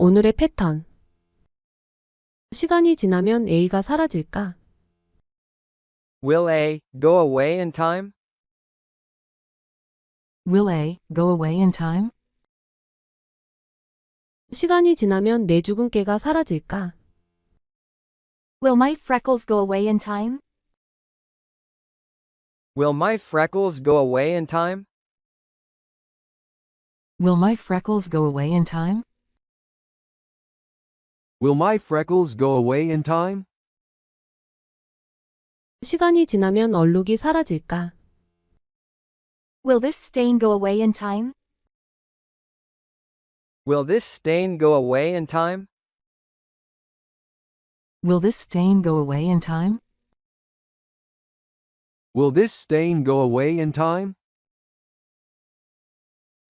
오늘의 패턴. 시간이 지나면 A가 사라질까? Will A go away in time? Will A go away in time? 시간이 지나면 내 주근깨가 사라질까? Will my freckles go away in time? Will my freckles go away in time? Will my freckles go away in time? Will my freckles go away in time? 시간이 지나면 얼룩이 사라질까? Will this stain go away in time? Will this stain go away in time? Will this stain go away in time? Will this stain go away in time?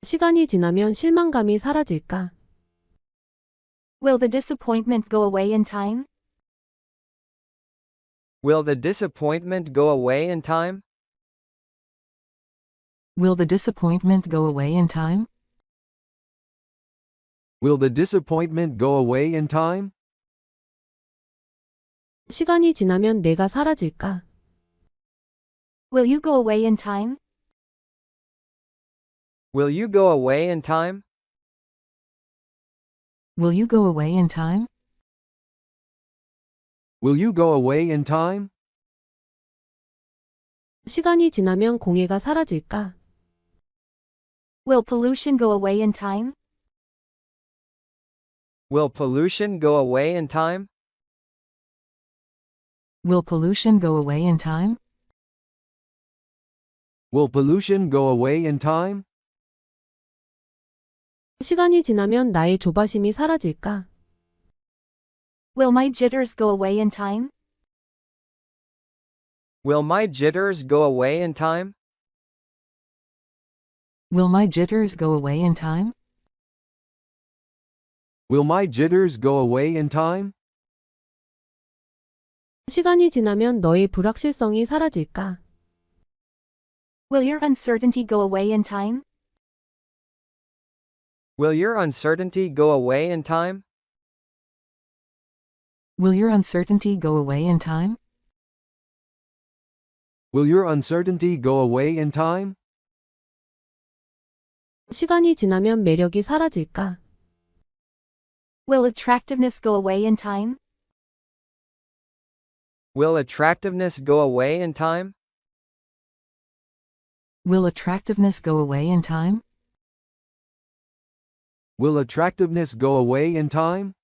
시간이 지나면 실망감이 사라질까? Will the disappointment go away in time? Will the disappointment go away in time? Will the disappointment go away in time? Will the disappointment go away in time? 시간이 지나면 내가 사라질까? Will you go away in time? Will you go away in time? Will you go away in time? Will you go away in time? 시간이 지나면 공해가 사라질까? Will pollution go away in time? Will pollution go away in time? Will pollution go away in time? Will pollution go away in time? 시간이 지나면 나의 조바심이 사라질까? Will my jitters go away in time? Will my jitters go away in time? Will my jitters go away in time? Will my jitters go away in time? 시간이 지나면 너의 불확실성이 사라질까? Will your uncertainty go away in time? Will your uncertainty go away in time? Will your uncertainty go away in time? Will your uncertainty go away in time? 시간이 지나면 매력이 사라질까? Will attractiveness go away in time? Will attractiveness go away in time? Will attractiveness go away in time? Will attractiveness go away in time?